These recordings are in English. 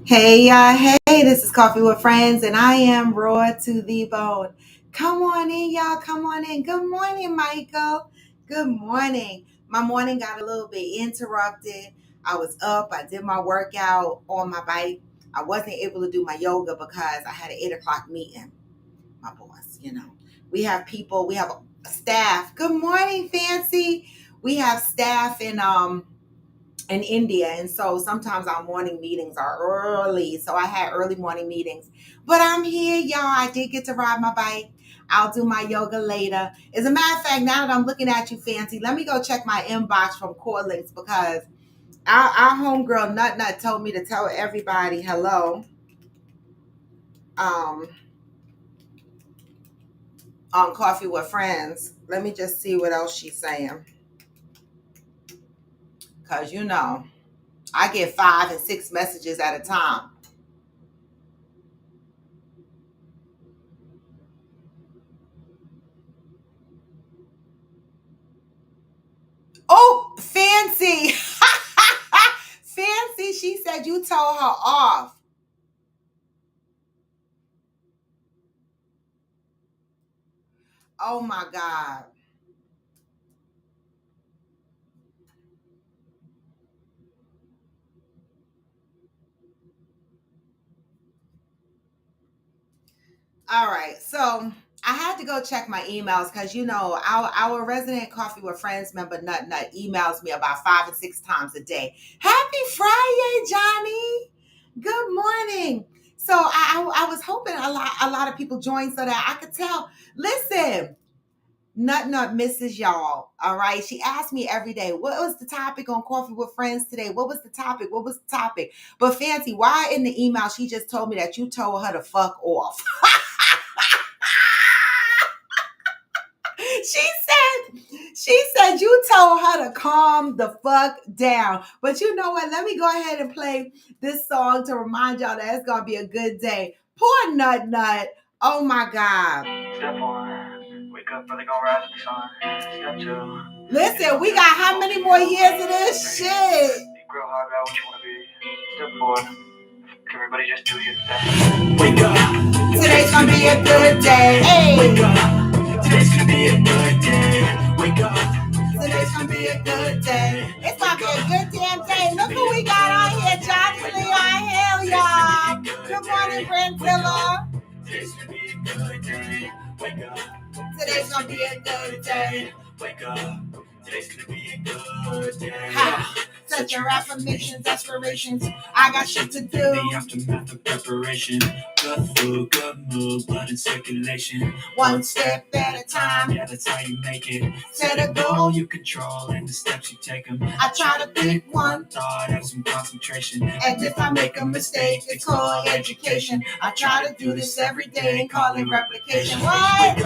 Hey, this is Coffee with Friends, and I am raw to the bone. Come on in, y'all. Come on in. Good morning, Michael. Good morning. My morning got a little bit interrupted. I was up, I did my workout on my bike. I wasn't able to do my yoga because I had an 8 o'clock meeting. My boss. We have people, we have staff. Good morning, Fancy. We have staff in India. And so sometimes our morning meetings are early. So I had early morning meetings. But I'm here, y'all. I did get to ride my bike. I'll do my yoga later. As a matter of fact, now that I'm looking at you, Fancy, let me go check my inbox from Core Links because our homegirl Nut Nut told me to tell everybody hello um, on Coffee with Friends. Let me just see what else she's saying. Because, I get 5 and 6 messages at a time. Oh, Fancy. Fancy, she said you told her off. Oh my God. All right. So I had to go check my emails because our resident Coffee with Friends member Nut Nut emails me about 5 and 6 times a day. Happy Friday, Johnny. Good morning. So I was hoping a lot of people joined so that I could tell. Listen, Nut Nut misses y'all. All right. She asked me every day, what was the topic on Coffee with Friends today? What was the topic? What was the topic? But Fancy, why in the email she just told me that you told her to fuck off? she said you told her to calm the fuck down. But you know what? Let me go ahead and play this song to remind y'all that it's gonna be a good day. Poor Nut Nut. Oh my God. Step one, wake up early, gonna rise with the sun. Step two. Listen, we got how many more years of this shit? Grow hard about what you wanna be. Step four, everybody just do your thing. Wake up. Today's gonna be a good day. Hey. Wake up. Today's gonna be a good day. Wake up. Today's gonna be a good day. It's gonna be a good damn day. Look who we got on here. Johnny Lee on hell, y'all. Good morning, Brentilla. Today's gonna be a good day. Wake up. Today's gonna be a good day. Wake up. Today's gonna be a good day. Ha. Set your affirmations, aspirations. I got shit to do. The aftermath of preparation. Good food, good mood, blood in circulation. One step at a time. Yeah, that's how you make it. Set a goal you control and the steps you take them. I try to pick one thought, have some concentration. And if I make a mistake, it's called education. I try to do this every day and call it replication. What?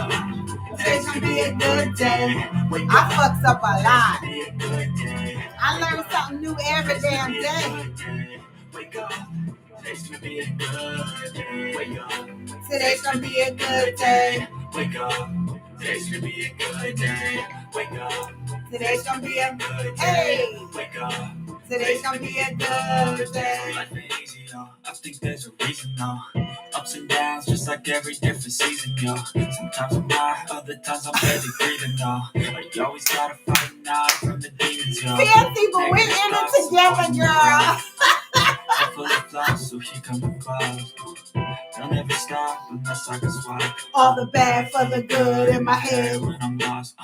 Today's gonna be a good day. I fucks up a lot. I learn something new every damn day. Wake up. Today's gonna be a good day. Wake up. Today's gonna be a good day. Wake up. Today's gonna be a good day. Wake up. Today's gonna be a good day. Wake up. Today's gonna be a good day. Life ain't easy, yo. I think there's a reason, though. Ups and downs, just like every different season, yo. Sometimes I'm high, other times I'm barely breathing, yo. But you always gotta fight now from the demons, yo. Fancy, but we're in it together, girl. Full of flaws, so here come the clouds. I'll never stop unless I can swap all the bad for the good in my head when I'm lost.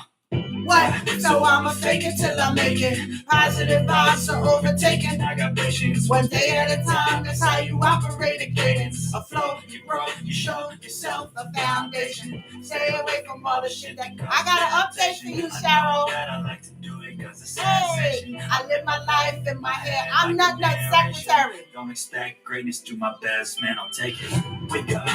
What? So I'ma fake it till I make it. Positive vibes are overtaken. I got patience. One day at a time, that's how you operate a cadence. A flow, you grow, you show yourself a foundation. Stay away from all the shit that I got an update for you, Cheryl. Hey, I live my life in my head. I'm not that secretary. Don't expect greatness, do my best, man, I'll take it. Wake up.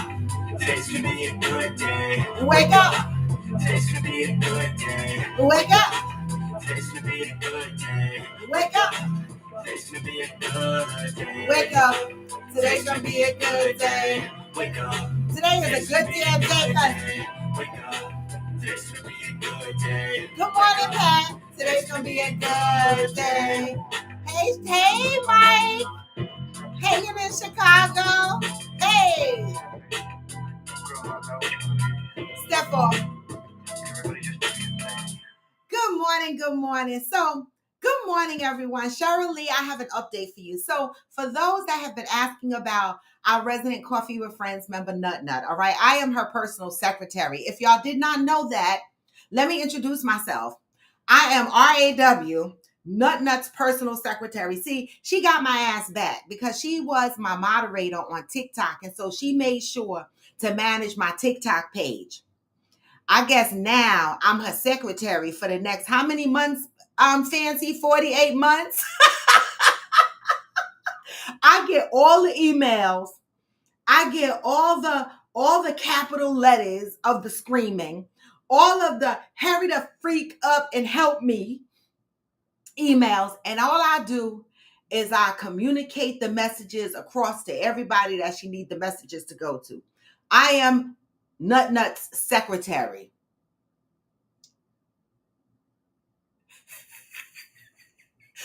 Today's gonna be a good day. Wake up. Today's gonna be a good day. Wake up. Today's gonna be a good day. Wake up. Today's gonna be a good day. Wake up. Today's gonna be a good day. Wake up. Today is a good damn day. Wake up. Today's gonna be a good day. Good morning, Pat. Today's gonna be a good day. Hey, Mike. Hanging in Chicago. Hey, step off. Good morning, good morning. So, good morning, everyone. Freestyllleee, I have an update for you. So, for those that have been asking about our resident Coffee with Friends member, Nut Nut, all right, I am her personal secretary. If y'all did not know that, let me introduce myself. I am RAW, Nut Nut's personal secretary. See, she got my ass back because she was my moderator on TikTok. And so she made sure to manage my TikTok page. I guess now I'm her secretary for the next how many months? Fancy 48 months. I get all the emails. I get all the capital letters of the screaming, all of the hurry the freak up and help me emails, and all I do is I communicate the messages across to everybody that she needs the messages to go to. I am Nut Nut's secretary.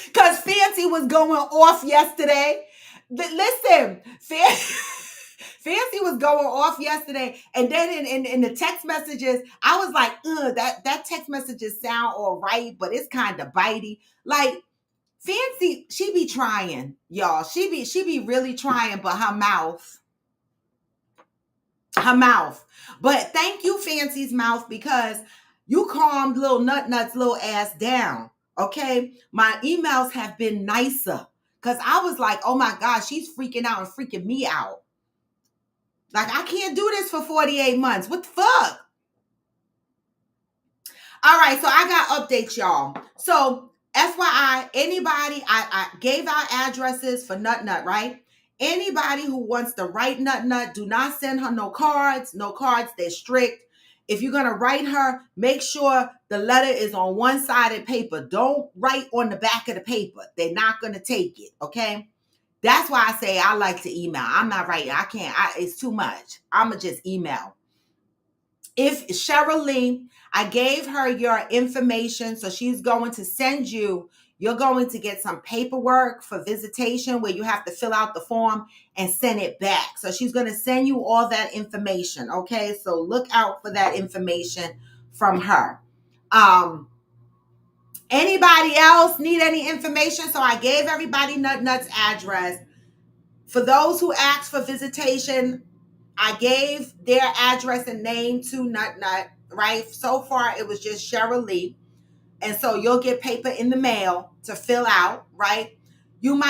Because Fancy was going off yesterday. Listen, Fancy was going off yesterday. And then in the text messages, I was like, that text messages sound all right, but it's kind of bitey. Like, Fancy, she be trying, y'all. She be really trying, but her mouth. But thank you, Fancy's mouth, because you calmed little Nut Nut's little ass down. Okay, my emails have been nicer because I was like, oh my God, she's freaking out and freaking me out. Like, I can't do this for 48 months. What the fuck? All right, so I got updates, y'all. So, FYI, anybody, I gave out addresses for Nut Nut, right? Anybody who wants to write Nut Nut, do not send her no cards. No cards, they're strict. If you're going to write her, make sure the letter is on one-sided paper. Don't write on the back of the paper. They're not going to take it, okay? That's why I say I like to email. I'm not writing. I can't. It's too much. I'm going to just email. If Freestyllleee, I gave her your information, so she's going to send you, you're going to get some paperwork for visitation where you have to fill out the form and send it back. So she's going to send you all that information, okay? So look out for that information from her. Anybody else need any information? So I gave everybody Nut Nut's address. For those who asked for visitation, I gave their address and name to Nut Nut, right? So far, it was just Freestyllleee. And so you'll get paper in the mail to fill out, right? You're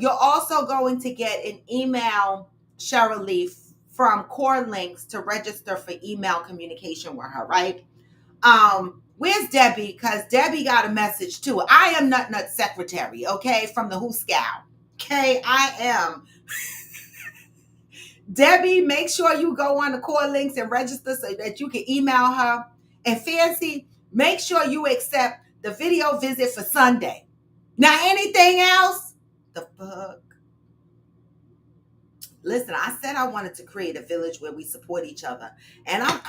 also going to get an email, Freestyllleee, from Core Links to register for email communication with her, right? Where's Debbie? Because Debbie got a message too. I am Nut Nut's secretary, okay, from the Who Scout. Okay, I am. Debbie, make sure you go on the Core Links and register so that you can email her. And Fancy, make sure you accept the video visit for Sunday. Now, anything else? The fuck? Listen, I said I wanted to create a village where we support each other. And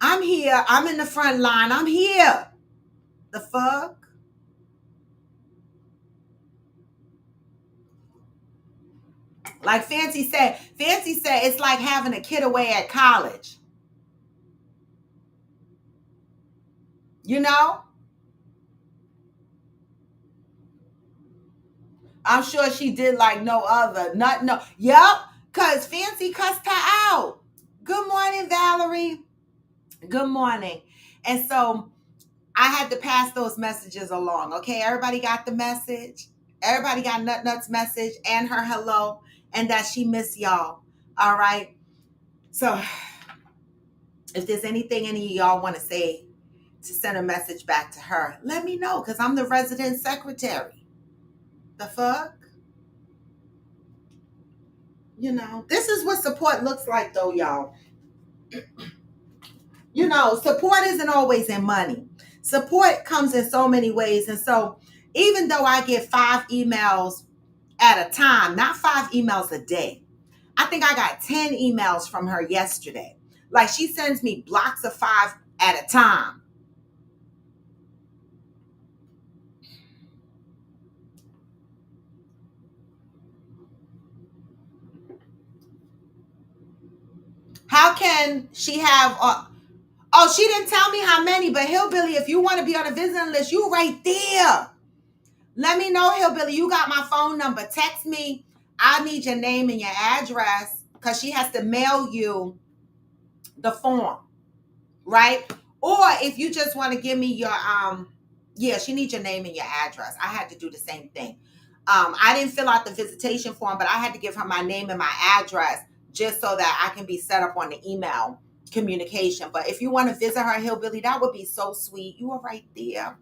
I'm here. I'm in the front line. I'm here. The fuck? Like Fancy said, it's like having a kid away at college. You know? I'm sure she did like no other. No. Yep. Because Fancy cussed her out. Good morning, Valerie. Good morning. And so I had to pass those messages along. Okay. Everybody got the message. Everybody got Nut Nut's message and her hello and that she missed y'all. All right. So if there's anything any of y'all want to say to send a message back to her, let me know because I'm the resident secretary. The fuck? You know, this is what support looks like though, y'all. You know, support isn't always in money. Support comes in so many ways. And so even though I get 5 emails at a time, not 5 emails a day, I think I got 10 emails from her yesterday. Like she sends me blocks of 5 at a time. How can she have? Oh, she didn't tell me how many, but Hillbilly, if you want to be on a visiting list, you right there. Let me know, Hillbilly. You got my phone number. Text me. I need your name and your address because she has to mail you the form, right? Or if you just want to give me your yeah, she needs your name and your address. I had to do the same thing. I didn't fill out the visitation form, but I had to give her my name and my address just so that I can be set up on the email communication. But if you want to visit her, Hillbilly, that would be so sweet. You are right there.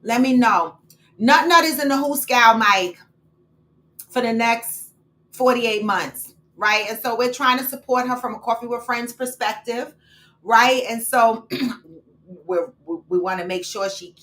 Let me know. Nut is in the Who Scout, Mike, for the next 48 months, right? And so we're trying to support her from a Coffee with Friends perspective, right? And so we want to make sure she,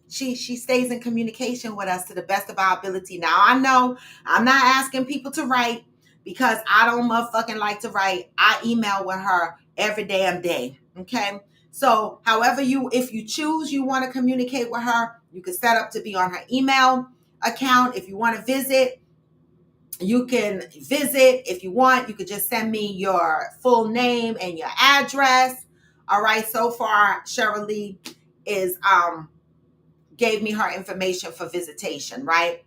she stays in communication with us to the best of our ability. Now, I know I'm not asking people to write because I don't motherfucking like to write. I email with her every damn day, okay? So however if you choose you want to communicate with her, you can set up to be on her email account. If you want to visit, you can visit. If you want, you could just send me your full name and your address. All right. So far, Cheryl is gave me her information for visitation, right?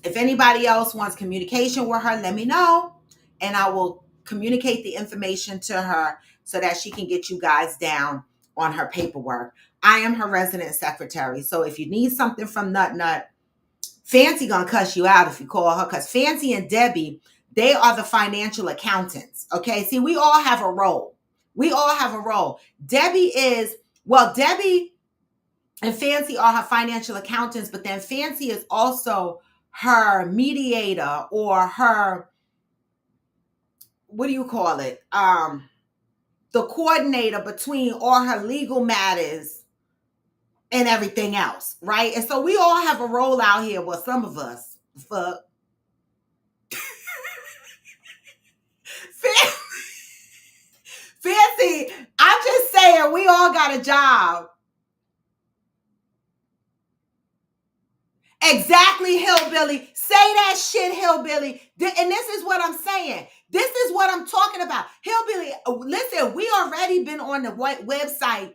If anybody else wants communication with her, let me know, and I will communicate the information to her so that she can get you guys down on her paperwork. I am her resident secretary. So if you need something from Nut, Fancy gonna cuss you out if you call her, because Fancy and Debbie, they are the financial accountants. Okay. See, we all have a role. Debbie and Fancy are her financial accountants, but then Fancy is also her mediator, or her, what do you call it? The coordinator between all her legal matters and everything else, right? And so we all have a role out here. Well, some of us, fuck. Fancy, I'm just saying, we all got a job. Exactly, Hillbilly. Say that shit, Hillbilly. And this is what I'm saying. This is what I'm talking about. Hillbilly, listen, we already been on the website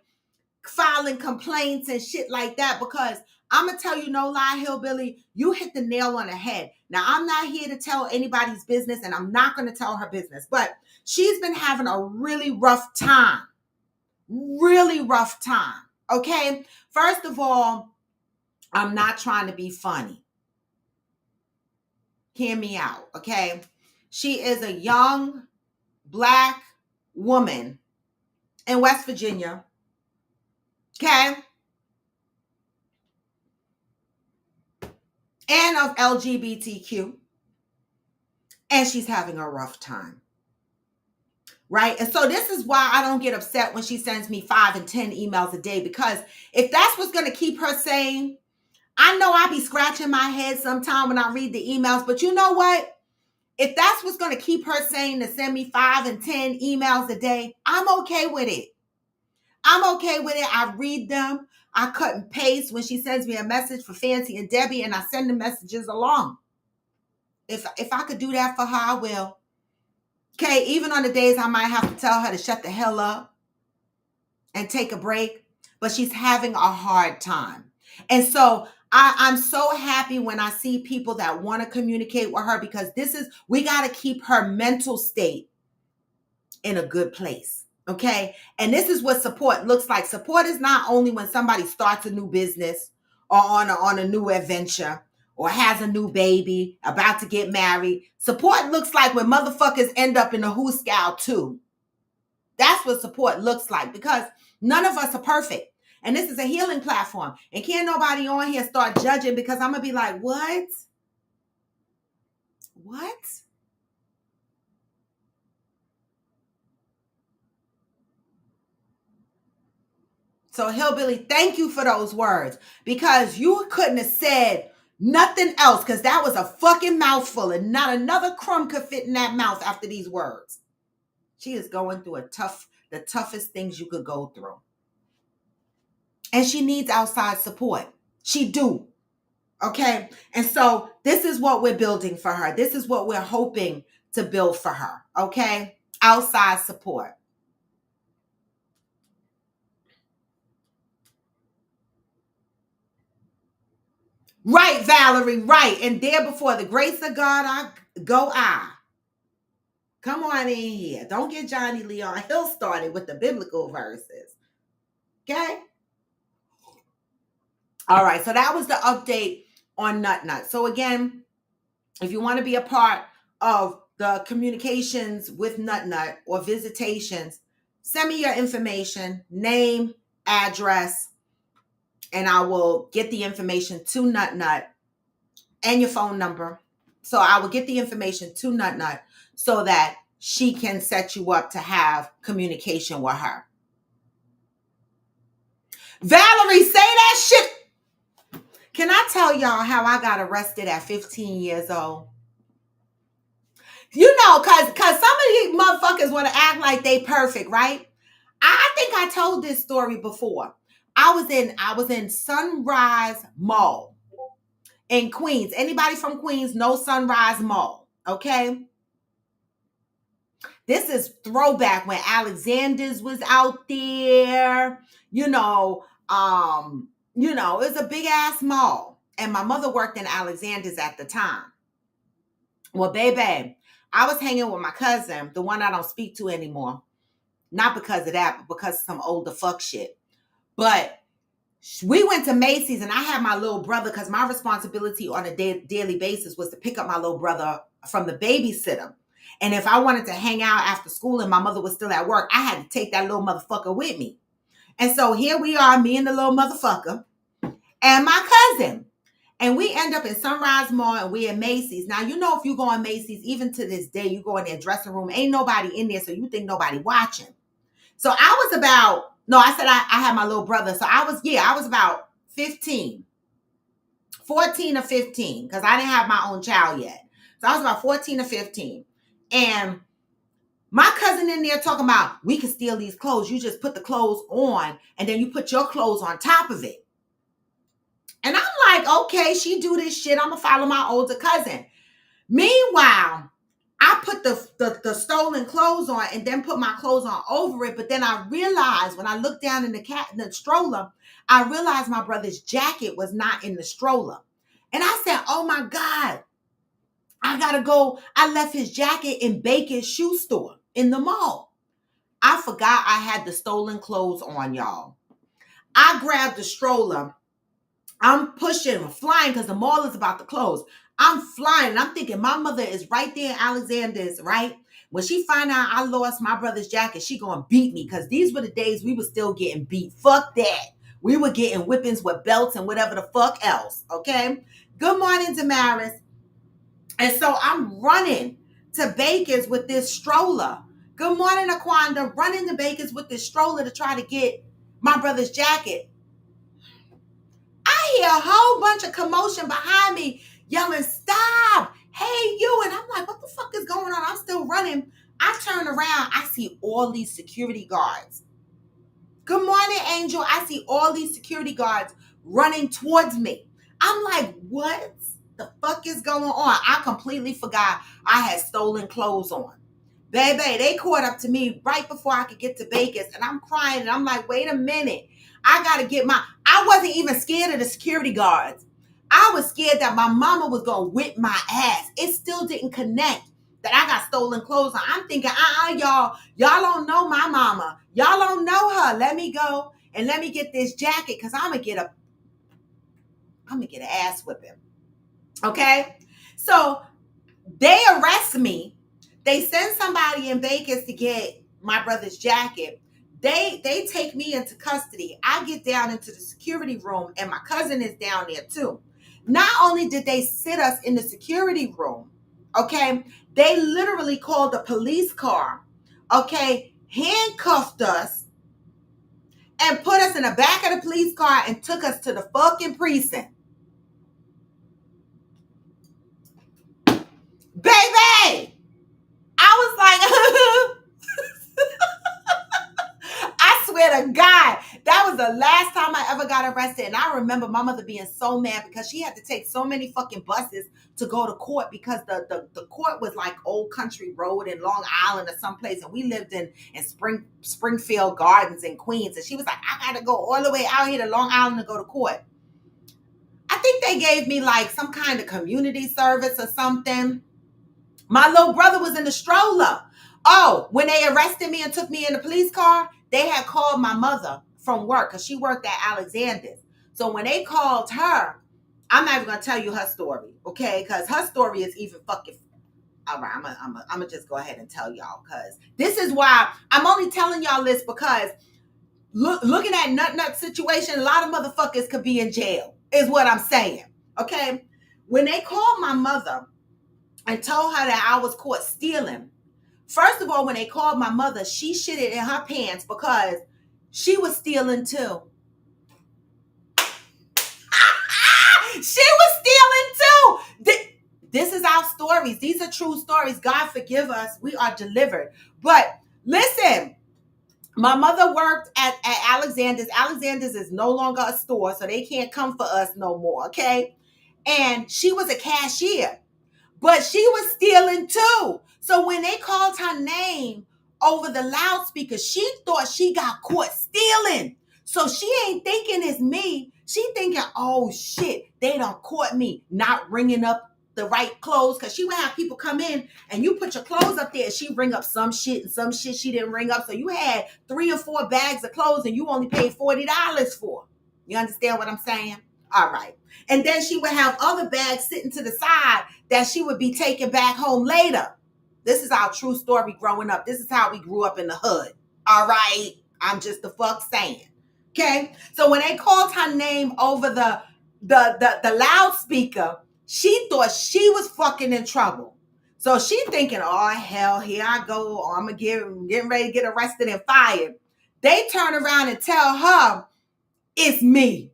filing complaints and shit like that, because I'm going to tell you no lie, Hillbilly, you hit the nail on the head. Now, I'm not here to tell anybody's business, and I'm not going to tell her business, but she's been having a really rough time. Really rough time. Okay? First of all, I'm not trying to be funny. Hear me out, okay? She is a young Black woman in West Virginia, okay? And of LGBTQ. And she's having a rough time, right? And so this is why I don't get upset when she sends me 5 and 10 emails a day, because if that's what's going to keep her sane, I know I be scratching my head sometime when I read the emails, but you know what? If that's what's going to keep her sane to send me 5 and 10 emails a day, I'm okay with it. I'm okay with it. I read them. I cut and paste when she sends me a message for Fancy and Debbie, and I send the messages along. If I could do that for her, I will. Okay, even on the days I might have to tell her to shut the hell up and take a break, but she's having a hard time. And so I'm so happy when I see people that want to communicate with her, because we got to keep her mental state in a good place. Okay. And this is what support looks like. Support is not only when somebody starts a new business or on a new adventure or has a new baby, about to get married. Support looks like when motherfuckers end up in a Who Scout too. That's what support looks like, because none of us are perfect. And this is a healing platform. And can't nobody on here start judging, because I'm going to be like, what? What? So Hillbilly, thank you for those words, because you couldn't have said nothing else, because that was a fucking mouthful, and not another crumb could fit in that mouth after these words. She is going through the toughest things you could go through. And she needs outside support. She do. Okay. And so this is what we're building for her. This is what we're hoping to build for her. Okay. outside support. Right, Valerie, right. And there before the grace of God, I. Come on in here. Don't get Johnny Leon Hill started with the biblical verses. Okay? All right, so that was the update on Nut Nut. So again, if you want to be a part of the communications with Nut Nut or visitations, send me your information, name, address, and I will get the information to Nut Nut and your phone number. So I will get the information to Nut Nut so that she can set you up to have communication with her. Valerie, say that shit. Can I tell y'all how I got arrested at 15 years old? You know, cause some of these motherfuckers want to act like they perfect, right? I think I told this story before. I was in Sunrise Mall in Queens. Anybody from Queens know Sunrise Mall? Okay. This is throwback when Alexander's was out there. It was a big ass mall. And my mother worked in Alexander's at the time. Well, baby, I was hanging with my cousin, the one I don't speak to anymore. Not because of that, but because of some older fuck shit. But we went to Macy's and I had my little brother because my responsibility on a daily basis was to pick up my little brother from the babysitter. And if I wanted to hang out after school and my mother was still at work, I had to take that little motherfucker with me. And so here we are, me and the little motherfucker and my cousin. And we end up in Sunrise Mall and we're in Macy's. Now, you know, if you go in Macy's, even to this day, you go in their dressing room, ain't nobody in there, so you think nobody watching. So I was I had my little brother. So I was about 15, 14 or 15, because I didn't have my own child yet. So I was about 14 or 15. And my cousin in there talking about, we can steal these clothes. You just put the clothes on and then you put your clothes on top of it. And I'm like, okay, she do this shit. I'm going to follow my older cousin. Meanwhile, I put the stolen clothes on and then put my clothes on over it. But then I realized when I looked down in the stroller, I realized my brother's jacket was not in the stroller. And I said, oh my God, I got to go. I left his jacket in Baker's shoe store in the mall. I forgot I had the stolen clothes on, y'all. I grabbed the stroller. I'm pushing, I'm flying because the mall is about to close. I'm flying and I'm thinking my mother is right there in Alexander's, right? When she find out I lost my brother's jacket, she gonna beat me because these were the days we were still getting beat. Fuck that. We were getting whippings with belts and whatever the fuck else, okay? Good morning, Damaris. And so I'm running to Baker's with this stroller. Good morning, Aquanda. Running to Baker's with this stroller to try to get my brother's jacket. I hear a whole bunch of commotion behind me yelling, stop, hey, you. And I'm like, what the fuck is going on? I'm still running. I turn around. I see all these security guards. Good morning, Angel. I see all these security guards running towards me. I'm like, what the fuck is going on? I completely forgot I had stolen clothes on. Baby, they caught up to me right before I could get to Baker's. And I'm crying. And I'm like, wait a minute. I got to get I wasn't even scared of the security guards. I was scared that my mama was going to whip my ass. It still didn't connect that I got stolen clothes on. I'm thinking, y'all don't know my mama. Y'all don't know her. Let me go and let me get this jacket because I'm going to get an ass whipping. Okay? So they arrest me. They send somebody in Vegas to get my brother's jacket. They take me into custody. I get down into the security room and my cousin is down there too. Not only did they sit us in the security room, okay, they literally called a police car, okay, handcuffed us and put us in the back of the police car and took us to the fucking precinct. Baby! I was like, I swear to God, that was the last time I ever got arrested. And I remember my mother being so mad because she had to take so many fucking buses to go to court because the court was like Old Country Road in Long Island or someplace. And we lived in Springfield Gardens in Queens. And she was like, I got to go all the way out here to Long Island to go to court. I think they gave me like some kind of community service or something. My little brother was in the stroller. Oh, when they arrested me and took me in the police car, they had called my mother from work because she worked at Alexander's. So when they called her, I'm not even going to tell you her story, okay? Because her story is even fucking... All right, I'm gonna just go ahead and tell y'all because this is why I'm only telling y'all this because looking at nut situation, a lot of motherfuckers could be in jail, is what I'm saying, okay? When they called my mother and told her that I was caught stealing, first of all, when they called my mother, she shitted in her pants because she was stealing too. She was stealing too. This is our stories. These are true stories. God forgive us. We are delivered. But listen, my mother worked at Alexander's. Alexander's is no longer a store, so they can't come for us no more, okay? And she was a cashier, but she was stealing too. So when they called her name over the loudspeaker, she thought she got caught stealing. So she ain't thinking it's me. She thinking, oh shit, they done caught me not ringing up the right clothes, because she would have people come in and you put your clothes up there and she ring up some shit and some shit she didn't ring up. So you had 3 or 4 bags of clothes and you only paid $40 for. You understand what I'm saying? All right. And then she would have other bags sitting to the side that she would be taking back home later. This is our true story growing up. This is how we grew up in the hood. All right. I'm just the fuck saying. Okay. So when they called her name over the loudspeaker, she thought she was fucking in trouble. So she thinking, oh hell, here I go. Oh, I'm getting ready to get arrested and fired. They turn around and tell her it's me.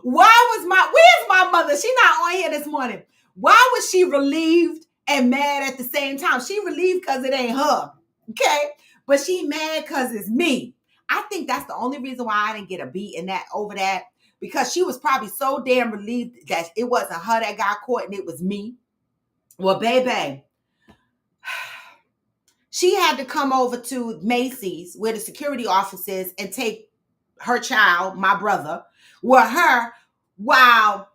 Where's my mother? She not on here this morning. Why was she relieved and mad at the same time? She relieved because it ain't her. Okay. But she mad because it's me. I think that's the only reason why I didn't get a beat in that over that. Because she was probably so damn relieved that it wasn't her that got caught and it was me. Well, baby, she had to come over to Macy's where the security office is and take her child, my brother, with her while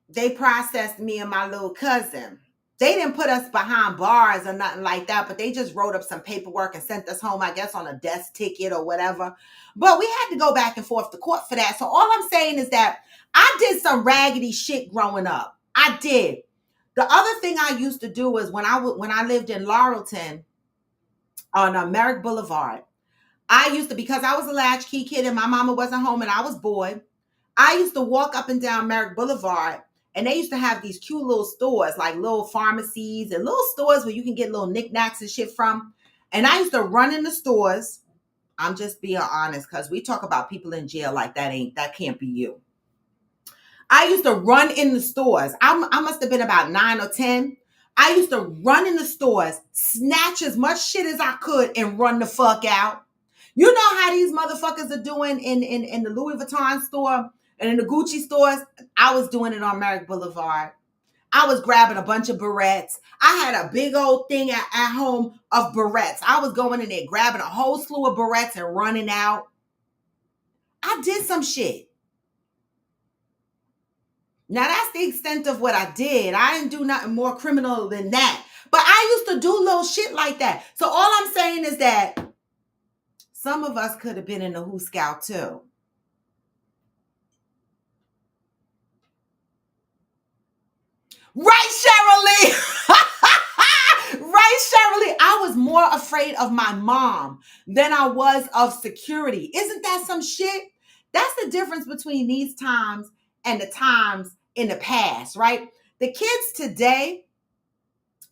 they processed me and my little cousin. They didn't put us behind bars or nothing like that, but they just wrote up some paperwork and sent us home, I guess, on a death ticket or whatever. But we had to go back and forth to court for that. So all I'm saying is that I did some raggedy shit growing up. I did. The other thing I used to do was when I lived in Laurelton on Merrick Boulevard, I used to, because I was a latchkey kid and my mama wasn't home and I was bored, I used to walk up and down Merrick Boulevard. And they used to have these cute little stores, like little pharmacies and little stores where you can get little knickknacks and shit from. And I used to run in the stores. I'm just being honest, because we talk about people in jail like that can't be you. I used to run in the stores. I must have been about 9 or 10. I used to run in the stores, snatch as much shit as I could, and run the fuck out. You know how these motherfuckers are doing in the Louis Vuitton store and in the Gucci stores? I was doing it on Merrick Boulevard. I was grabbing a bunch of barrettes. I had a big old thing at home of barrettes. I was going in there, grabbing a whole slew of barrettes and running out. I did some shit. Now, that's the extent of what I did. I didn't do nothing more criminal than that. But I used to do little shit like that. So all I'm saying is that some of us could have been in the Who Scout too. Right, Shirley? Right, Shirley? I was more afraid of my mom than I was of security. Isn't that some shit? That's the difference between these times and the times in the past, right? The kids today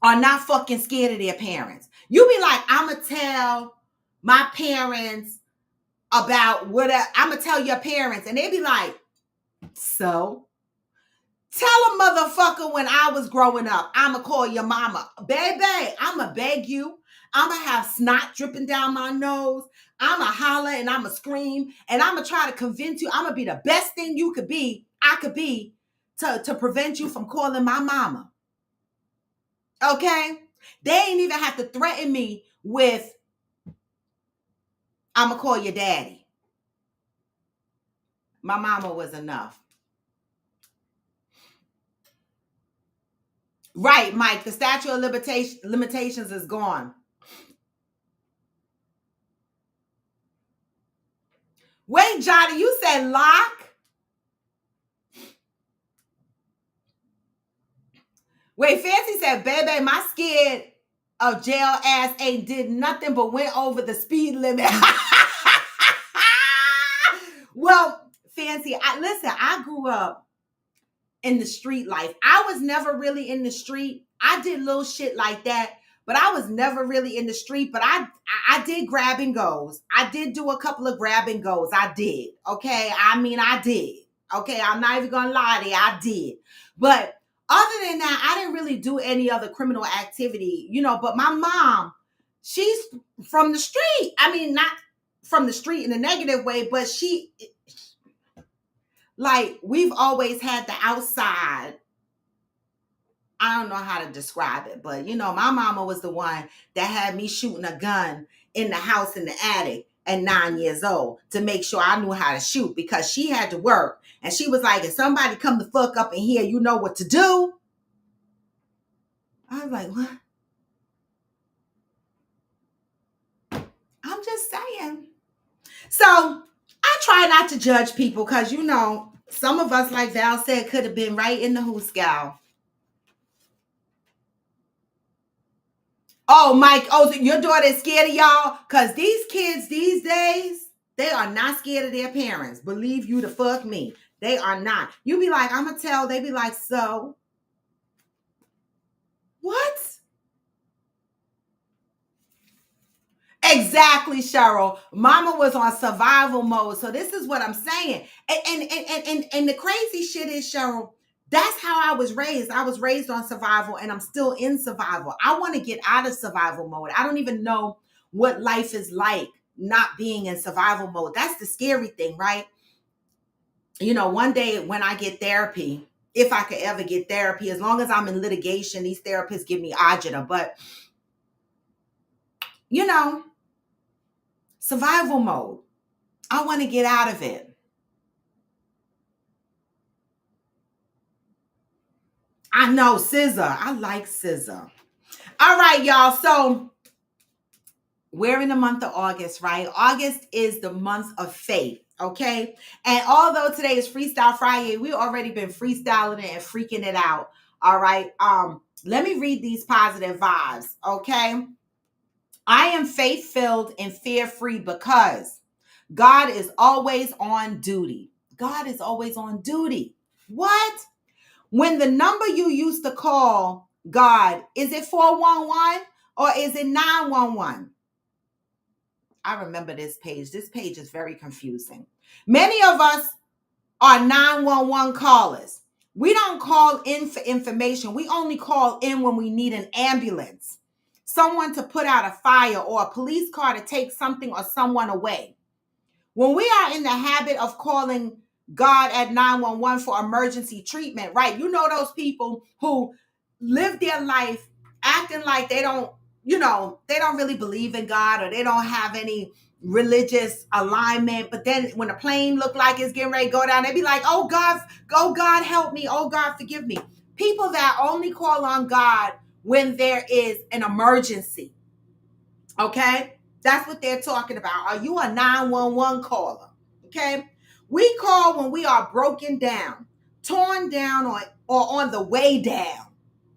are not fucking scared of their parents. You be like, I'm going to tell my parents about whatever. I'm going to tell your parents. And they be like, so? Tell a motherfucker when I was growing up, I'ma call your mama. Baby, I'ma beg you. I'm going to have snot dripping down my nose. I'm going to holler and I'm going to scream. And I'm going to try to convince you I'm going to be the best thing you could be, I could be, to prevent you from calling my mama. Okay? They ain't even have to threaten me with, I'm going to call your daddy. My mama was enough. Right, Mike. The statute of limitations is gone. Wait, Johnny, you said lock? Wait, Fancy said, baby, my scared of jail ass ain't did nothing but went over the speed limit. Well, Fancy, I grew up in the street life. I was never really in the street. I did little shit like that, but I was never really in the street. But I did grab and goes. I did do a couple of grab and goes. I did. Okay. I did. Okay. I'm not even going to lie to you. I did. But other than that, I didn't really do any other criminal activity, but my mom, she's from the street. Not from the street in a negative way, but we've always had the outside. I don't know how to describe it, but my mama was the one that had me shooting a gun in the house in the attic at 9 years old to make sure I knew how to shoot, because she had to work. And she was like, if somebody come the fuck up in here, you know what to do. I was like, what? I'm just saying. So I try not to judge people, because some of us, like Val said, could have been right in the hoosgow. Oh, Mike, your daughter is scared of y'all? Because these kids these days, they are not scared of their parents. Believe you the fuck me. They are not. You be like, I'm going to tell. They be like, so? What? Exactly, Cheryl. Mama was on survival mode. So this is what I'm saying. And the crazy shit is, Cheryl, that's how I was raised. I was raised on survival, and I'm still in survival. I want to get out of survival mode. I don't even know what life is like not being in survival mode. That's the scary thing, right? One day when I get therapy, if I could ever get therapy, as long as I'm in litigation, these therapists give me agita. But, survival mode. I want to get out of it. I know, scissor. I like scissor. All right, y'all. So we're in the month of August, right? August is the month of faith, okay? And although today is Freestyle Friday, we've already been freestyling it and freaking it out, all right? Let me read these positive vibes, okay? I am faith-filled and fear-free because God is always on duty. God is always on duty. What? When the number you used to call God, is it 411 or is it 911? I remember this page. This page is very confusing. Many of us are 911 callers. We don't call in for information. We only call in when we need an ambulance, someone to put out a fire, or a police car to take something or someone away. When we are in the habit of calling God at 911 for emergency treatment, right? Those people who live their life acting like they don't really believe in God, or they don't have any religious alignment. But then when a plane look like it's getting ready to go down, they be like, oh God, help me. Oh God, forgive me. People that only call on God when there is an emergency. Okay? That's what they're talking about. Are you a 911 caller? Okay? We call when we are broken down, torn down, or on the way down.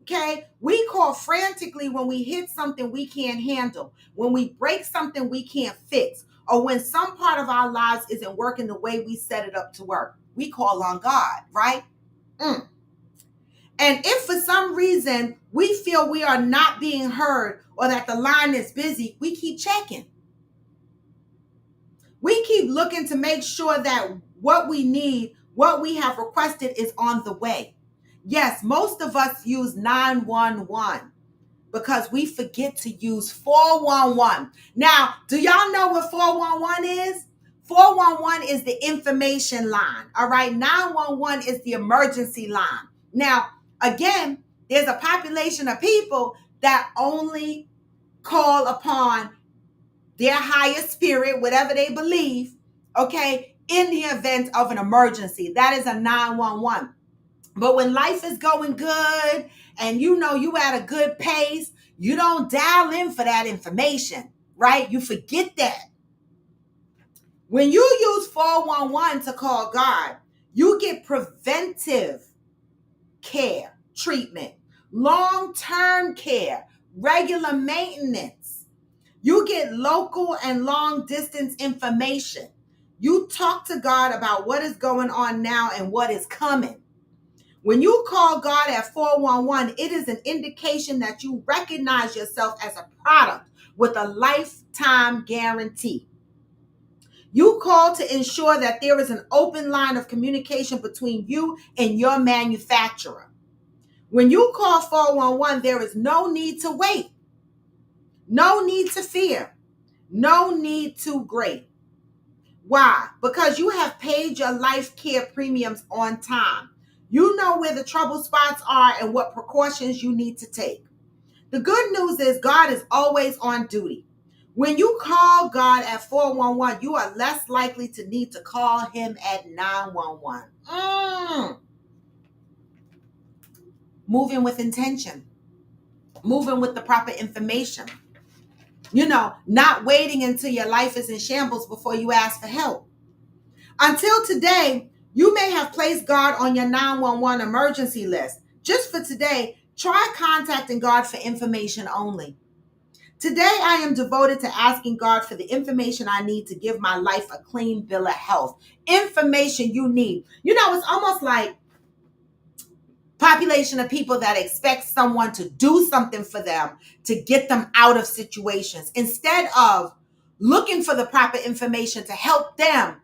Okay? We call frantically when we hit something we can't handle, when we break something we can't fix, or when some part of our lives isn't working the way we set it up to work. We call on God, right? And if for some reason we feel we are not being heard, or that the line is busy, we keep checking. We keep looking to make sure that what we need, what we have requested, is on the way. Yes, most of us use 911, because we forget to use 411. Now, do y'all know what 411 is? 411 is the information line. All right. 911 is the emergency line. Now, again, there's a population of people that only call upon their higher spirit, whatever they believe, okay, in the event of an emergency. That is a 911. But when life is going good and you know you at a good pace, you don't dial in for that information, right? You forget that. When you use 411 to call God, you get preventive care, treatment, long-term care, regular maintenance. You get local and long-distance information. You talk to God about what is going on now and what is coming. When you call God at 411, it is an indication that you recognize yourself as a product with a lifetime guarantee. You call to ensure that there is an open line of communication between you and your manufacturer. When you call 411, there is no need to wait, no need to fear, no need to grade. Why? Because you have paid your life care premiums on time. You know where the trouble spots are and what precautions you need to take. The good news is God is always on duty. When you call God at 411, you are less likely to need to call him at 911. Moving with intention. Moving with the proper information. You know, not waiting until your life is in shambles before you ask for help. Until today, you may have placed God on your 911 emergency list. Just for today, try contacting God for information only. Today, I am devoted to asking God for the information I need to give my life a clean bill of health. Information you need. You know, it's almost like population of people that expect someone to do something for them to get them out of situations instead of looking for the proper information to help them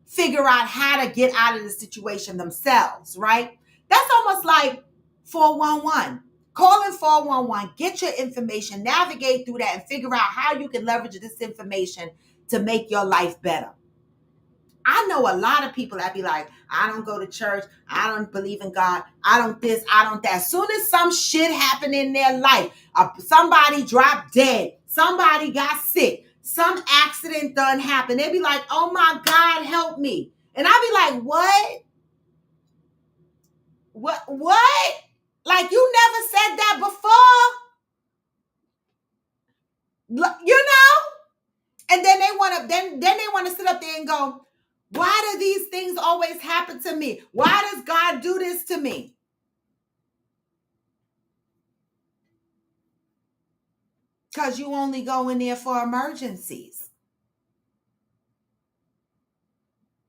figure out how to get out of the situation themselves, right? That's almost like 411. Calling 411, get your information, navigate through that, and figure out how you can leverage this information to make your life better. I know a lot of people that be like, I don't go to church, I don't believe in God, I don't this, I don't that. As soon as some shit happen in their life, somebody dropped dead, somebody got sick, some accident done happened, they be like, oh my God, help me. And I be like, what? What? Like, you never said that before? You know? And then they want to then they want to sit up there and go, why do these things always happen to me? Why does God do this to me? Because you only go in there for emergencies.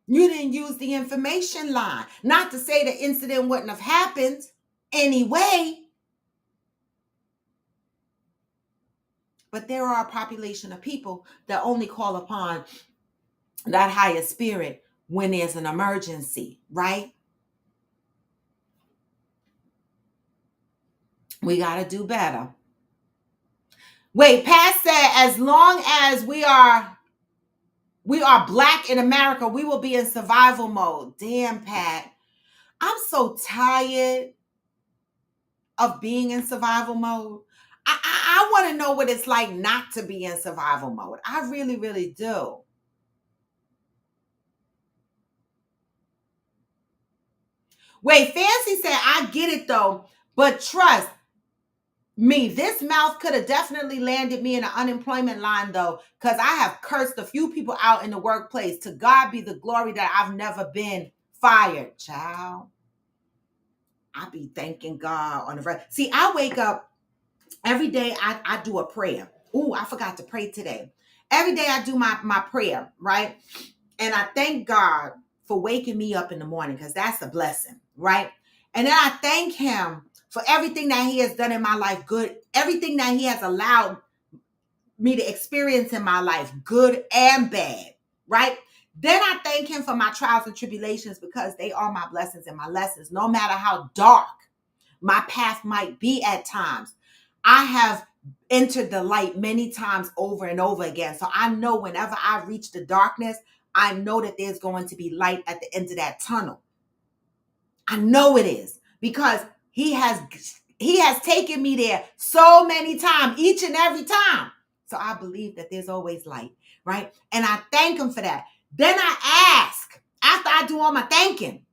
You didn't use the information line. Not to say the incident wouldn't have happened anyway. But there are a population of people that only call upon that higher spirit when there's an emergency, right? We got to do better. Wait, Pat said, as long as we are Black in America, we will be in survival mode. Damn, Pat. I'm so tired of being in survival mode. I want to know what it's like not to be in survival mode. I really, really do. Wait, Fancy said, I get it though, but trust me, this mouth could have definitely landed me in the unemployment line though, because I have cursed a few people out in the workplace. To God be the glory that I've never been fired, child. I be thanking God on the first. See, I wake up every day. I do a prayer. Oh, I forgot to pray today. Every day I do my prayer, right? And I thank God for waking me up in the morning because that's a blessing, right? And then I thank him for everything that he has done in my life, good, everything that he has allowed me to experience in my life, good and bad, right? Then I thank him for my trials and tribulations because they are my blessings and my lessons. No matter how dark my path might be at times, I have entered the light many times over and over again. So I know whenever I reach the darkness, I know that there's going to be light at the end of that tunnel. I know it is, because he has taken me there so many times, each and every time. So I believe that there's always light, right? And I thank him for that. Then I ask, after I do all my thanking,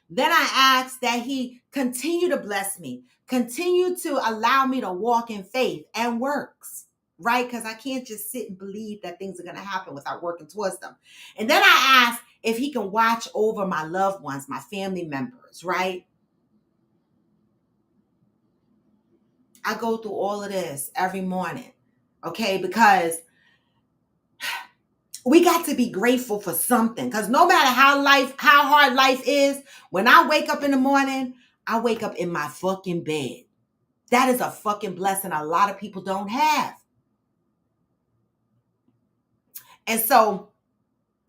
then I ask that he continue to bless me, continue to allow me to walk in faith and works, right? Because I can't just sit and believe that things are going to happen without working towards them. And then I ask if he can watch over my loved ones, my family members, right? I go through all of this every morning, okay? Because we got to be grateful for something. Because no matter how hard life is, when I wake up in the morning, I wake up in my fucking bed. That is a fucking blessing a lot of people don't have. And so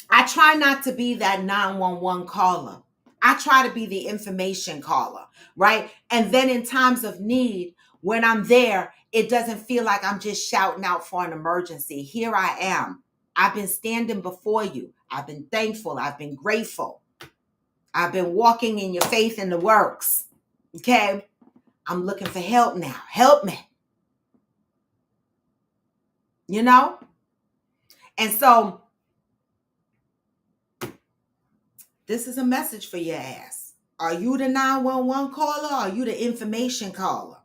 I try not to be that 911 caller. I try to be the information caller, right? And then in times of need, when I'm there, it doesn't feel like I'm just shouting out for an emergency. Here I am. I've been standing before you. I've been thankful. I've been grateful. I've been walking in your faith in the works. Okay? I'm looking for help now. Help me. You know? And so this is a message for your ass. Are you the 911 caller or are you the information caller?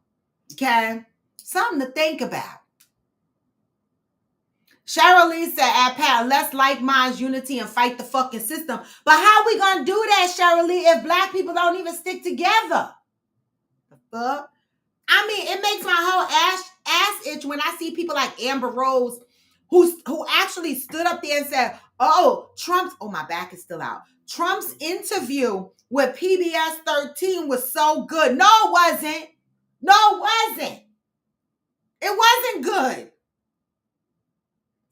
Okay? Something to think about. Sheryl said, at Pat, let's like minds, unity, and fight the fucking system. But how are we going to do that, Sheryl, if black people don't even stick together? The fuck? I mean, it makes my whole ass itch when I see people like Amber Rose, who actually stood up there and said, oh, my back is still out. Trump's interview with PBS 13 was so good. No, it wasn't. No, it wasn't. It wasn't good.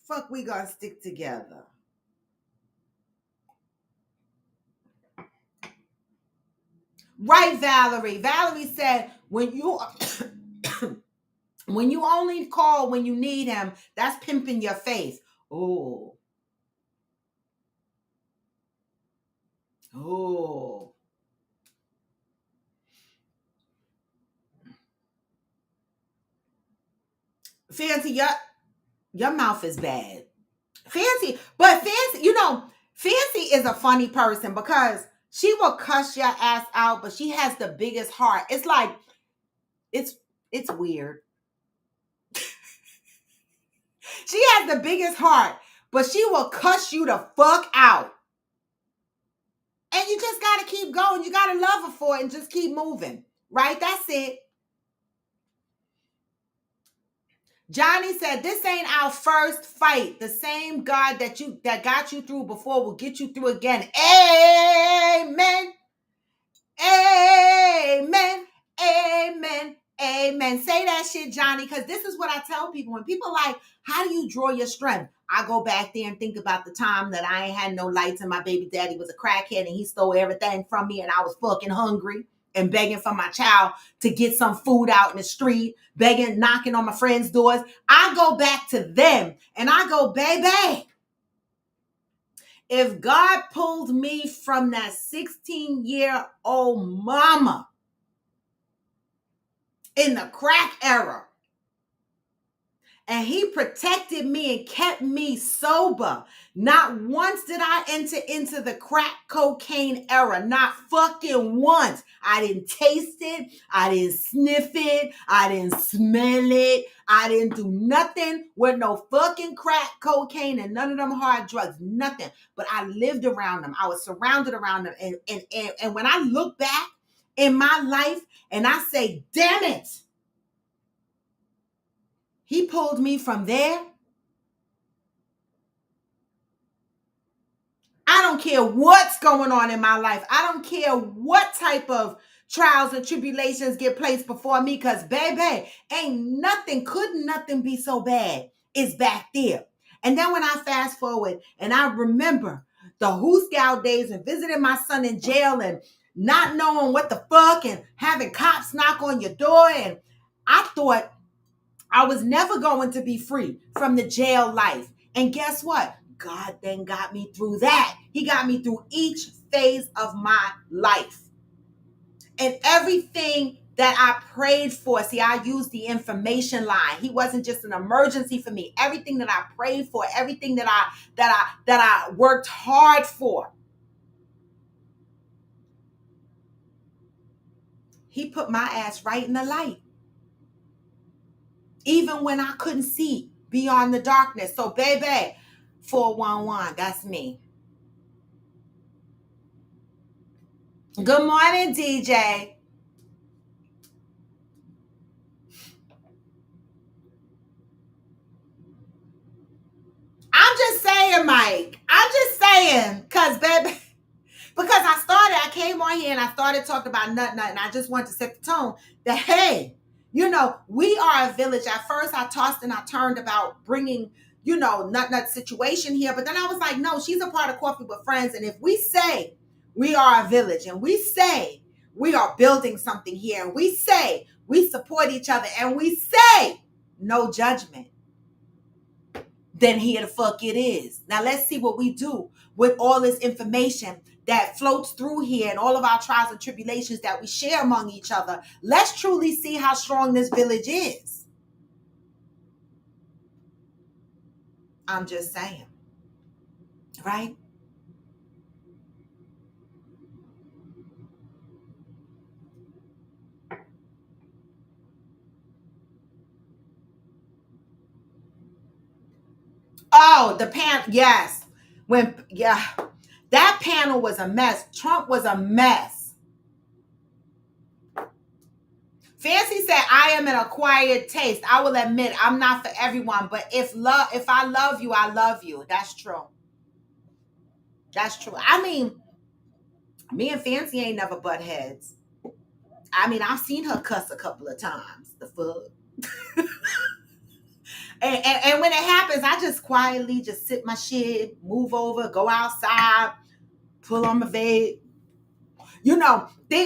Fuck, we gonna stick together. Right, Valerie. Valerie said, when you only call when you need him, that's pimping your faith. Oh. Oh. Fancy, your mouth is bad. Fancy, Fancy is a funny person because she will cuss your ass out, but she has the biggest heart. It's like, it's weird. She has the biggest heart, but she will cuss you the fuck out. And you just got to keep going. You got to love her for it and just keep moving. Right? That's it. Johnny said, this ain't our first fight. The same God that got you through before will get you through again. Amen. Amen. Amen. Amen. Say that shit, Johnny, because this is what I tell people. When people are like, how do you draw your strength? I go back there and think about the time that I ain't had no lights and my baby daddy was a crackhead and he stole everything from me and I was fucking hungry and begging for my child to get some food out in the street, begging, knocking on my friends' doors. I go back to them and I go, baby, if God pulled me from that 16-year-old mama in the crack era, and he protected me and kept me sober. Not once did I enter into the crack cocaine era. Not fucking once. I didn't taste it. I didn't sniff it. I didn't smell it. I didn't do nothing with no fucking crack cocaine and none of them hard drugs. Nothing. But I lived around them. I was surrounded around them. And when I look back in my life and I say, damn it, he pulled me from there. I don't care what's going on in my life. I don't care what type of trials and tribulations get placed before me because, baby, couldn't nothing be so bad. It's back there. And then when I fast forward and I remember the Who Scout days and visiting my son in jail and not knowing what the fuck and having cops knock on your door and I thought I was never going to be free from the jail life. And guess what? God then got me through that. He got me through each phase of my life. And everything that I prayed for, see, I used the information line. He wasn't just an emergency for me. Everything that I prayed for, everything that I worked hard for, he put my ass right in the light. Even when I couldn't see beyond the darkness. So, baby, 411, that's me. Good morning, DJ. I'm just saying, Mike. I'm just saying, because, baby, because I came on here and I started talking about nut, and I just wanted to set the tone that, hey, we are a village. At first, I tossed and I turned about bringing, nut situation here. But then I was like, no, she's a part of Coffee with Friends. And if we say we are a village and we say we are building something here and we say we support each other and we say no judgment, then here the fuck it is. Now let's see what we do with all this information that floats through here and all of our trials and tribulations that we share among each other. Let's truly see how strong this village is. I'm just saying. Right? Oh, the panel. Yes. That panel was a mess. Trump was a mess. Fancy said, I am an acquired taste. I will admit I'm not for everyone, but if I love you, I love you. That's true. That's true. I mean, me and Fancy ain't never butt heads. I mean, I've seen her cuss a couple of times. The fuck. And when it happens, I just quietly just sip my shit, move over, go outside, pull on my vape.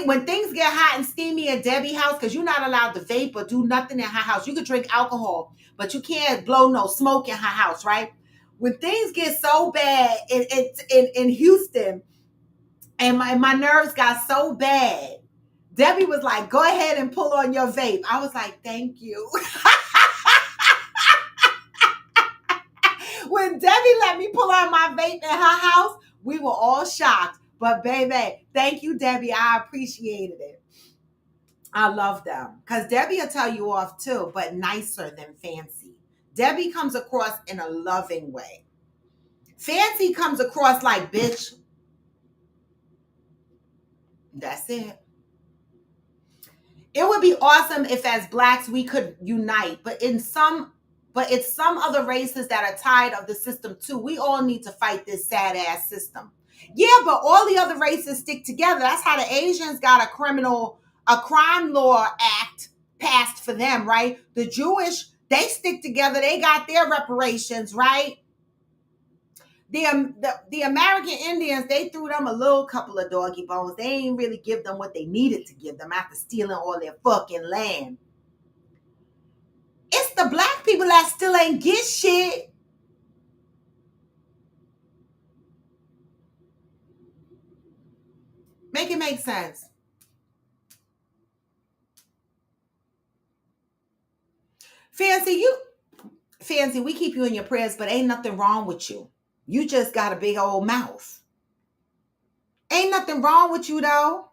When things get hot and steamy at Debbie house, because you're not allowed to vape or do nothing in her house. You can drink alcohol, but you can't blow no smoke in her house, right? When things get so bad in Houston, and my nerves got so bad, Debbie was like, go ahead and pull on your vape. I was like, thank you. When Debbie let me pull on my vape in her house, we were all shocked. But baby, thank you, Debbie. I appreciated it. I love them. Because Debbie will tell you off too, but nicer than Fancy. Debbie comes across in a loving way. Fancy comes across like, bitch, that's it. It would be awesome if as blacks we could unite, but it's some other races that are tired of the system too. We all need to fight this sad ass system. Yeah, but all the other races stick together. That's how the Asians got a crime law act passed for them, right? The Jewish, they stick together. They got their reparations, right? The American Indians, they threw them a little couple of doggy bones. They ain't really give them what they needed to give them after stealing all their fucking land. It's the black people that still ain't get shit. Make it make sense. Fancy, we keep you in your prayers, but ain't nothing wrong with you. You just got a big old mouth. Ain't nothing wrong with you though.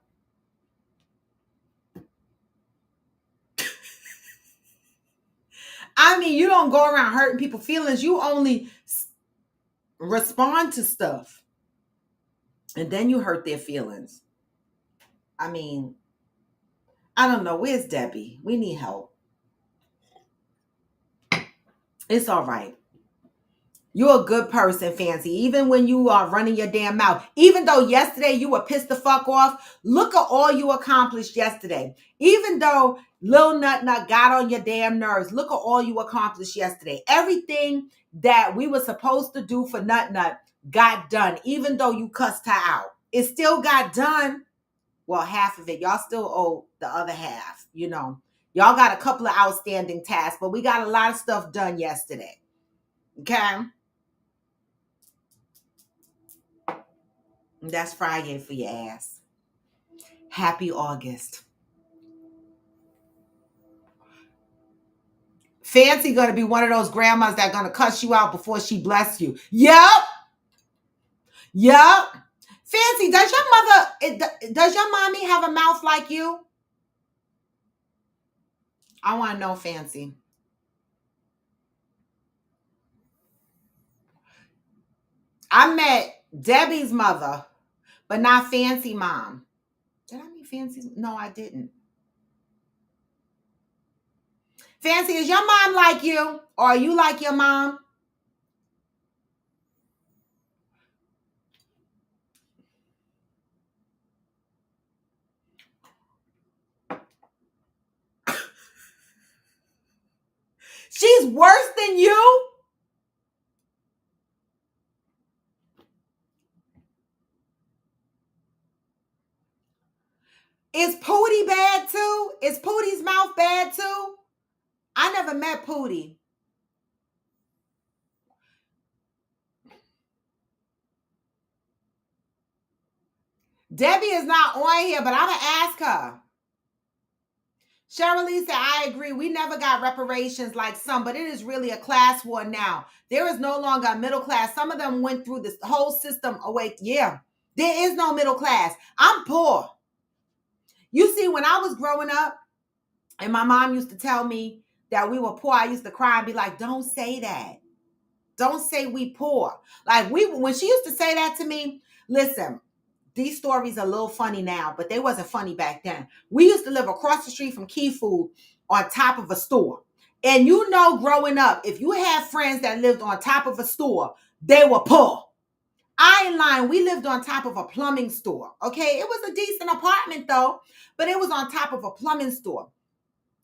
I mean, you don't go around hurting people's feelings. You only respond to stuff. And then you hurt their feelings. I mean, I don't know. Where's Debbie? We need help. It's all right. You're a good person, Fancy. Even when you are running your damn mouth. Even though yesterday you were pissed the fuck off, look at all you accomplished yesterday. Even though Lil Nut Nut got on your damn nerves, look at all you accomplished yesterday. Everything that we were supposed to do for Nut Nut got done, even though you cussed her out. It still got done. Well, half of it. Y'all still owe the other half, Y'all got a couple of outstanding tasks, but we got a lot of stuff done yesterday. Okay? That's Friday for your ass. Happy August. Fancy gonna be one of those grandmas that gonna cuss you out before she bless you. Yep. Yep. Fancy, does your mommy have a mouth like you? I want to know, Fancy. I met Debbie's mother, but not Fancy mom. Did I meet Fancy's? No, I didn't. Fancy, is your mom like you? Or are you like your mom? She's worse than you? Is Pootie bad too? Is Pootie's mouth bad too? I never met Pootie. Debbie is not on here, but I'm going to ask her. Cheryl Lee said, I agree. We never got reparations like some, but it is really a class war now. There is no longer a middle class. Some of them went through this whole system away. Yeah, there is no middle class. I'm poor. You see, when I was growing up, and my mom used to tell me that we were poor, I used to cry and be like, don't say that. Don't say we poor. Like when she used to say that to me, listen, these stories are a little funny now, but they wasn't funny back then. We used to live across the street from Key Food on top of a store. And you know, growing up, if you had friends that lived on top of a store, they were poor. I ain't lying. We lived on top of a plumbing store. Okay. It was a decent apartment though, but it was on top of a plumbing store.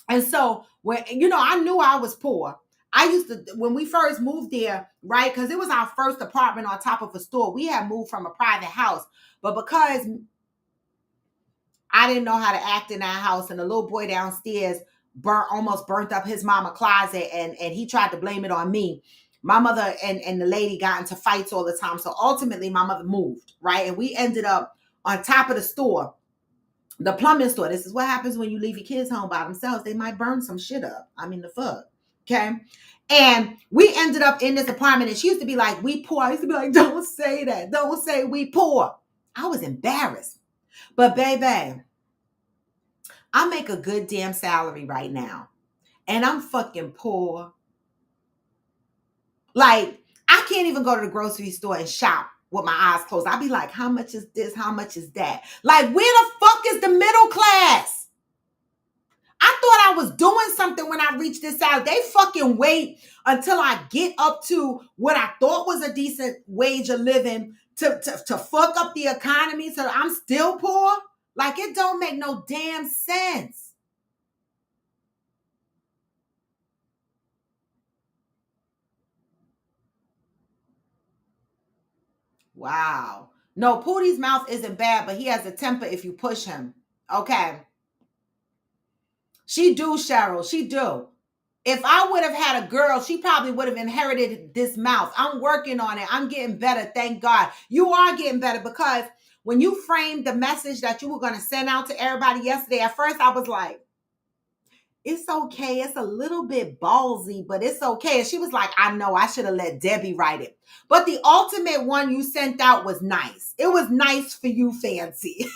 And so when, I knew I was poor. I used to, when we first moved there, right? Because it was our first apartment on top of a store. We had moved from a private house. But because I didn't know how to act in that house, and the little boy downstairs almost burnt up his mama closet, and he tried to blame it on me. My mother and the lady got into fights all the time. So ultimately, my mother moved, right? And we ended up on top of the store, the plumbing store. This is what happens when you leave your kids home by themselves. They might burn some shit up. I mean, the fuck. Okay. And we ended up in this apartment, and she used to be like, we poor. I used to be like, don't say that. Don't say we poor. I was embarrassed. But baby, I make a good damn salary right now. And I'm fucking poor. Like, I can't even go to the grocery store and shop with my eyes closed. I'll be like, how much is this? How much is that? Like, where the fuck is the middle class? I thought I was doing something when I reached this out. They fucking wait until I get up to what I thought was a decent wage of living to fuck up the economy so I'm still poor. Like, it don't make no damn sense. Wow. No, Pootie's mouth isn't bad, but he has a temper if you push him. Okay. She do, Cheryl. She do. If I would have had a girl, she probably would have inherited this mouth. I'm working on it. I'm getting better. Thank God. You are getting better, because when you framed the message that you were going to send out to everybody yesterday, at first I was like, it's okay. It's a little bit ballsy, but it's okay. And she was like, I know, I should have let Debbie write it. But the ultimate one you sent out was nice. It was nice for you, Fancy.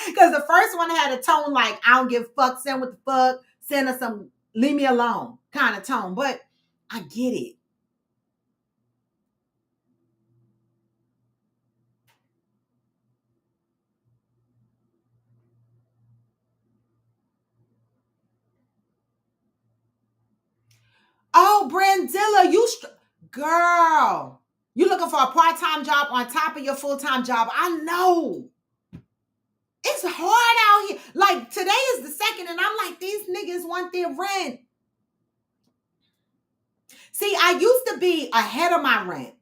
Because the first one had a tone like, I don't give a fuck, send what the fuck, send us some leave me alone kind of tone. But I get it. Oh, Brandilla, girl, you looking for a part-time job on top of your full-time job. I know. It's hard out here. Like, today is the second, and I'm like, these niggas want their rent. See, I used to be ahead of my rent,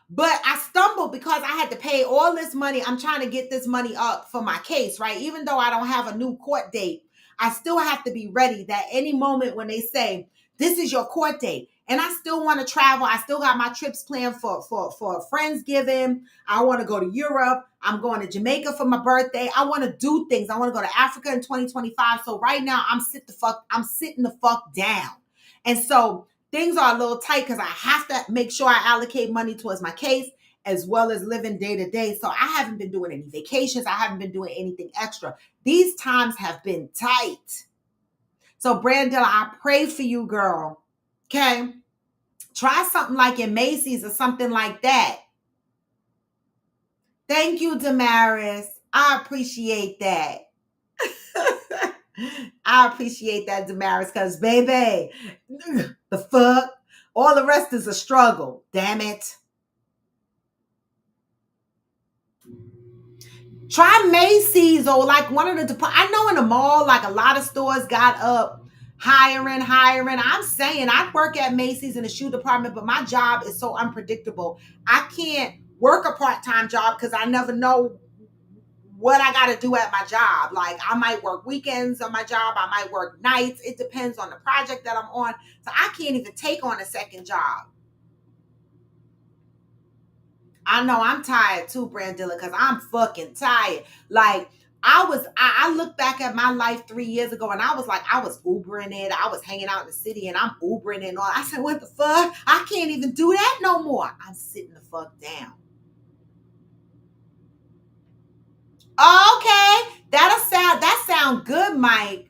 but I stumbled because I had to pay all this money. I'm trying to get this money up for my case, right? Even though I don't have a new court date, I still have to be ready that any moment when they say, this is your court date. And I still want to travel. I still got my trips planned for Friendsgiving. I want to go to Europe. I'm going to Jamaica for my birthday. I want to do things. I want to go to Africa in 2025. So right now I'm sitting the fuck down. And so things are a little tight because I have to make sure I allocate money towards my case as well as living day to day. So I haven't been doing any vacations. I haven't been doing anything extra. These times have been tight. So Brandilla, I pray for you, girl. Okay? Try something like in Macy's or something like that. Thank you, Damaris. I appreciate that. I appreciate that, Damaris, because baby, the fuck, all the rest is a struggle. Damn it. Try Macy's or like one of the, I know in the mall, like a lot of stores got up hiring. I'm saying I work at Macy's in the shoe department, but my job is so unpredictable. I can't work a part-time job because I never know what I got to do at my job. Like I might work weekends on my job. I might work nights. It depends on the project that I'm on. So I can't even take on a second job. I know I'm tired too, Brandilla, because I'm fucking tired. Like I look back at my life 3 years ago and I was like, I was Ubering it. I was hanging out in the city and I'm Ubering it and all. I said, what the fuck? I can't even do that no more. I'm sitting the fuck down. Okay. That sound good, Mike.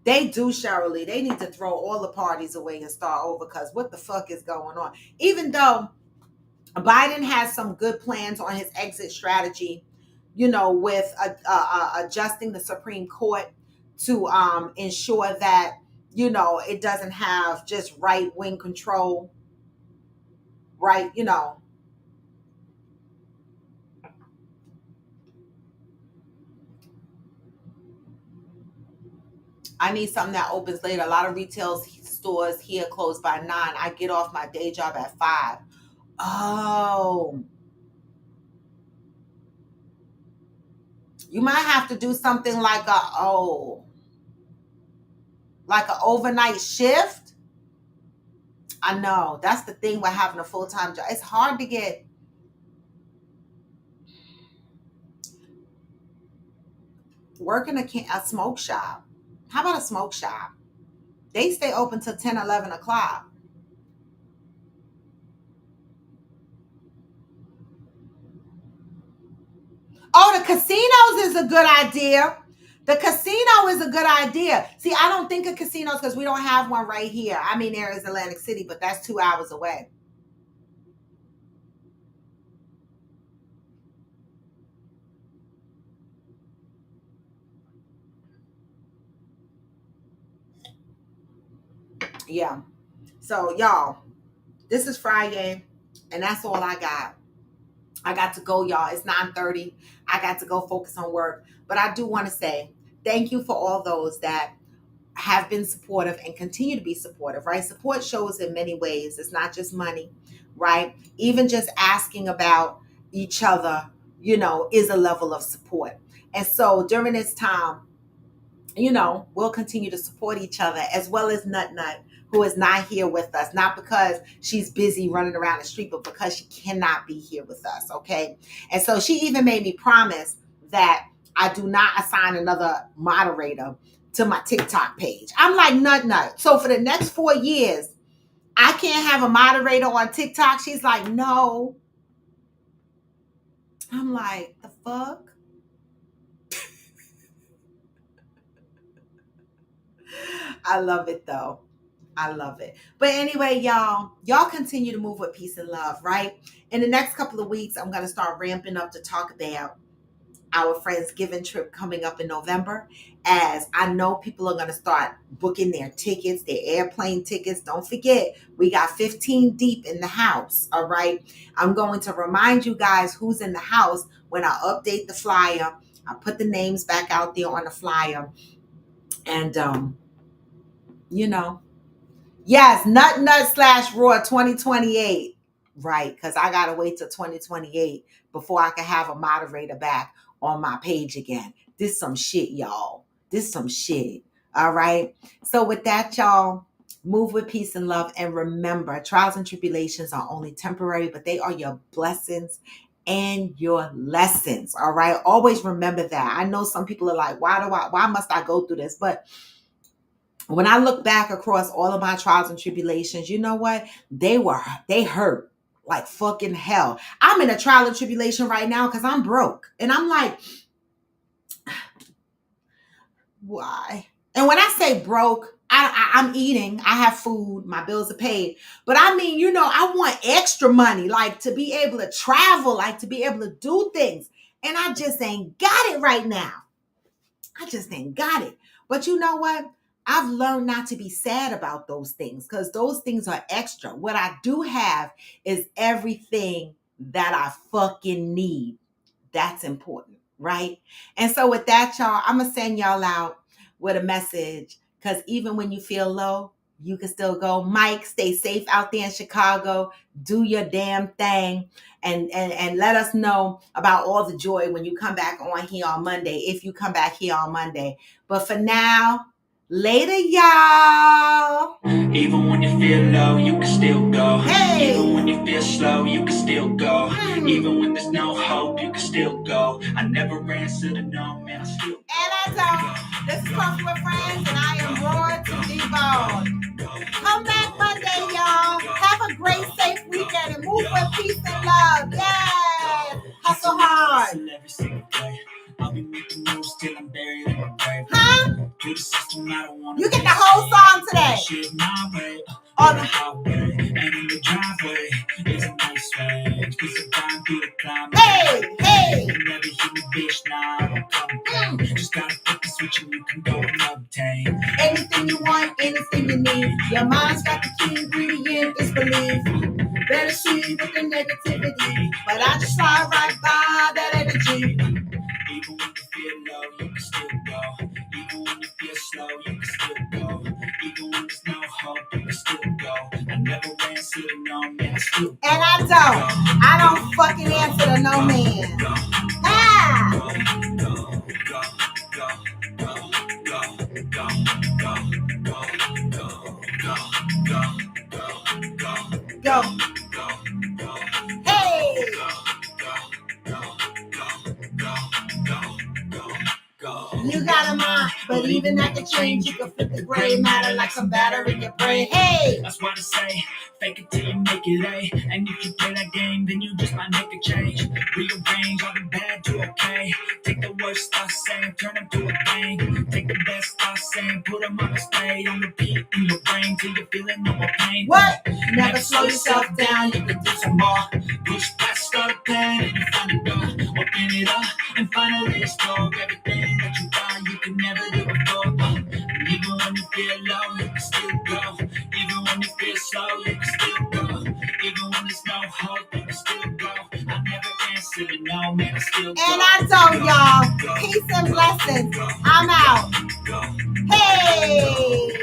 They do, Cheryl Lee. They need to throw all the parties away and start over because what the fuck is going on? Even though Biden has some good plans on his exit strategy, with adjusting the Supreme Court to ensure that, it doesn't have just right-wing control, right? I need something that opens later. A lot of retail stores here close by 9. I get off my day job at 5. Oh, you might have to do something like like an overnight shift. I know that's the thing with having a full-time job. It's hard to get working a smoke shop. How about a smoke shop? They stay open till 10, 11 o'clock. Oh, the casinos is a good idea. The casino is a good idea. See, I don't think of casinos because we don't have one right here. I mean, there is Atlantic City, but that's 2 hours away. Yeah. So, y'all, this is Friday, and that's all I got. I got to go, y'all. It's 9:30. I got to go focus on work. But I do want to say thank you for all those that have been supportive and continue to be supportive, right? Support shows in many ways. It's not just money, right? Even just asking about each other, is a level of support. And so during this time, we'll continue to support each other as well as Nut Nut, who is not here with us, not because she's busy running around the street, but because she cannot be here with us. Okay. And so she even made me promise that I do not assign another moderator to my TikTok page. I'm like, Nut Nut. So for the next 4 years, I can't have a moderator on TikTok. She's like, no. I'm like, the fuck? I love it though. I love it. But anyway, y'all continue to move with peace and love, right? In the next couple of weeks, I'm going to start ramping up to talk about our Friendsgiving trip coming up in November, as I know people are going to start booking their tickets, their airplane tickets. Don't forget, we got 15 deep in the house, all right? I'm going to remind you guys who's in the house when I update the flyer. I put the names back out there on the flyer. And, you know, yes, Nut Nut / Raw 2028. right? Because I gotta wait till 2028 before I can have a moderator back on my page again. This some shit, y'all. This some shit. All right. So with that, y'all, move with peace and love. And remember, trials and tribulations are only temporary, but they are your blessings and your lessons. All right. Always remember that. I know some people are like, why must I go through this? But when I look back across all of my trials and tribulations, you know what? They hurt like fucking hell. I'm in a trial and tribulation right now because I'm broke. And I'm like, why? And when I say broke, I'm eating, I have food, my bills are paid. But I mean, I want extra money, like to be able to travel, like to be able to do things. And I just ain't got it right now. I just ain't got it. But you know what? I've learned not to be sad about those things because those things are extra. What I do have is everything that I fucking need. That's important, right? And so with that, y'all, I'm going to send y'all out with a message because even when you feel low, you can still go. Mike, stay safe out there in Chicago. Do your damn thing. And let us know about all the joy when you come back on here on Monday, if you come back here on Monday. But for now, later, y'all. Even when you feel low, you can still go. Hey. Even when you feel slow, you can still go. Even when there's no hope, you can still go. I never answer to no, man, I still go. And I don't. This is Coffee with Friends, and I am Roar to D-Bone. Come back Monday, y'all. Have a great, safe weekend and move with peace and love. Yes. Hustle hard. Every single day, I'll be making moves till I'm buried in my grave. Huh? To the system, I don't want you get the whole song today. Shit my way, on the highway, and in the driveway, it's a nice range. Cause I'm going through the climb. Hey. You never hear me, bitch, nah, I don't complain. Just gotta flip the switch and you can go and obtain anything you want, anything you need. Your mind's got the key ingredient, it's belief. Better see with the negativity, but I just slide right by that energy. Even when you feel low, you can still go. Even when you feel slow, you can still go. Even when there's no hope, you can still go. I never answer to no man, I still go. And I don't fucking answer to no man. Go. Hey. You got a mind, but even that can change. You can flip the gray matter like some batter in your brain. Hey, that's what I say. Fake it till you make it A. And if you play that game, then you just might make a change. Rearrange all the bad to okay. Take the worst thoughts saying, turn them to a thing. Take the best thoughts saying, put them on display. On repeat in your brain till you're feeling no more pain. What? Never slow yourself down, you can do some more. Push past all the pain and you find the door. Open it up and finally explore everything that you thought you could never do before. And even when you feel low, you can still go. Even when you feel slow, you can still go. Even when there's no hope, you can still go. I never answer to no, man, I still go. And I told y'all, peace and blessings. I'm out. Hey.